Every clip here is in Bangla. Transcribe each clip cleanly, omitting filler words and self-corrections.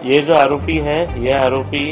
ये जो आरोपी है ये आरोपी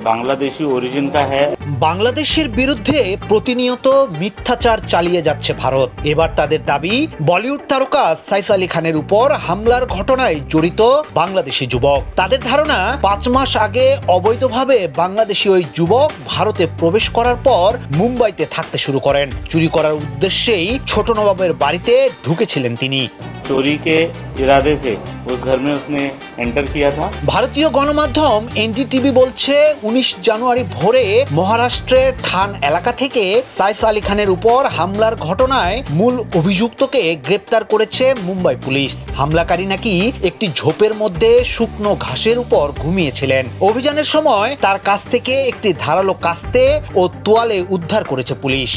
বাংলাদেশি অরিজিন কা হ্যায়। বাংলাদেশের বিরুদ্ধে প্রতিনিয়ত মিথ্যাচার চালিয়ে যাচ্ছে ভারত। এবার তাদের দাবি বলিউড তারকা সাইফ আলী খানের উপর হামলার ঘটনায় জড়িত বাংলাদেশি যুবক। তাদের ধারণা 5 মাস আগে অবৈধভাবে বাংলাদেশি ওই যুবক ভারতে প্রবেশ করার পর মুম্বাইতে থাকতে শুরু করেন। চুরি করার উদ্দেশ্যেই ছোট নবাবের বাড়িতে ঢুকেছিলেন তিনি। चोरी के इरादे से उस घर में उसने एंटर किया था। ভারতীয় গণমাধ্যম এনডিটিভি বলছে 19 জানুয়ারি ভোরে মহারাষ্ট্রের ঠান এলাকা থেকে সাইফ আলী খানের উপর হামলার ঘটনায় মূল অভিযুক্তকে গ্রেপ্তার করেছে মুম্বাই পুলিশ। হামলাকারী নাকি একটি ঝোপের মধ্যে শুকনো ঘাসের উপর ঘুমিয়েছিলেন। অভিযানের সময় তার কাছ থেকে একটি ধারালো কাস্তে ও তোয়ালে উদ্ধার করেছে পুলিশ।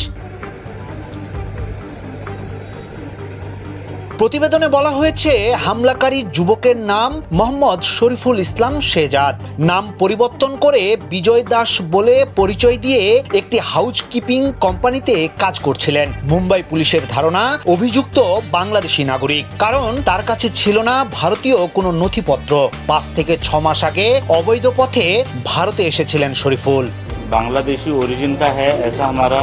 প্রতিবেদনে বলা হয়েছে হামলাকারী যুবকের নাম মোহাম্মদ শরীফুল ইসলাম শেহজাদ। নাম পরিবর্তন করে বিজয় দাস বলে পরিচয় দিয়ে একটি হাউসকিপিং কোম্পানিতে কাজ করছিলেন। মুম্বাই পুলিশের ধারণা অভিযুক্ত বাংলাদেশি নাগরিক, কারণ তার কাছে ছিল না ভারতীয় কোনো নথিপত্র। 5 থেকে 6 মাস আগে অবৈধ পথে ভারতে এসেছিলেন শরীফুল। বাংলাদেশি অরিজিন কা হ্যায় ऐसा हमारा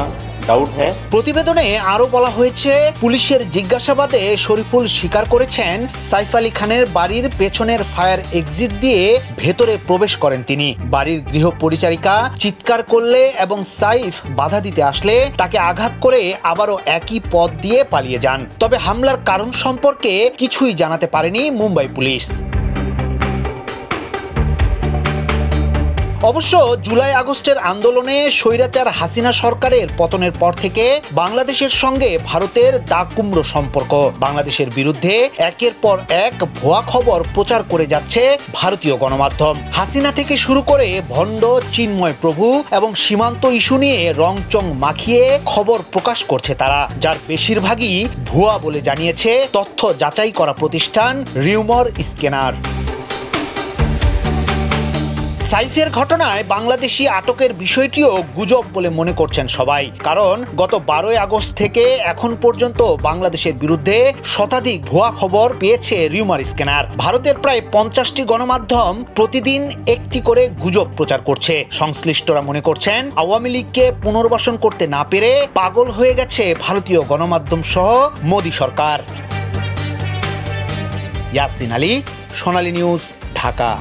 ডাউট হ্যায়। প্রতিবেদনে আরো বলা হয়েছে পুলিশের জিজ্ঞাসাবাদে শরীফুল স্বীকার করেছেন সাইফ আলী খানের বাড়ির পেছনের ফায়ার এক্সিট দিয়ে ভেতরে প্রবেশ করেন তিনি। বাড়ির গৃহ পরিচারিকা চিৎকার করলে এবং সাইফ বাধা দিতে আসলে তাকে আঘাত করে আবারও একই পথ দিয়ে পালিয়ে যান। তবে হামলার কারণ সম্পর্কে কিছুই জানাতে পারেনি মুম্বাই পুলিশ। অবশ্য জুলাই আগস্টের আন্দোলনে স্বৈরাচার হাসিনা সরকারের পতনের পর থেকে বাংলাদেশের সঙ্গে ভারতের দাগ কুমড়ো সম্পর্ক। বাংলাদেশের বিরুদ্ধে একের পর এক ভুয়া খবর প্রচার করে যাচ্ছে ভারতীয় গণমাধ্যম। হাসিনা থেকে শুরু করে ভণ্ড চিন্ময় প্রভু এবং সীমান্ত ইস্যু নিয়ে রংচং মাখিয়ে খবর প্রকাশ করছে তারা, যার বেশিরভাগই ভুয়া বলে জানিয়েছে তথ্য যাচাই করা প্রতিষ্ঠান রিউমার স্ক্যানার। সাইফের ঘটনায় বাংলাদেশি আটকের বিষয়টিও গুজব বলে মনে করছেন সবাই, কারণ গত 12 আগস্ট থেকে এখন পর্যন্ত বাংলাদেশের বিরুদ্ধে শতাধিক ভুয়া খবর পেয়েছে রিউমার স্ক্যানার। ভারতের প্রায় 50টি গণমাধ্যম প্রতিদিন একটি করে গুজব প্রচার করছে। সংশ্লিষ্টরা মনে করছেন আওয়ামী লীগকে পুনর্বাসন করতে না পেরে পাগল হয়ে গেছে ভারতীয় গণমাধ্যম সহ মোদি সরকার। ইয়াসিন আলী, সোনালী নিউজ, ঢাকা।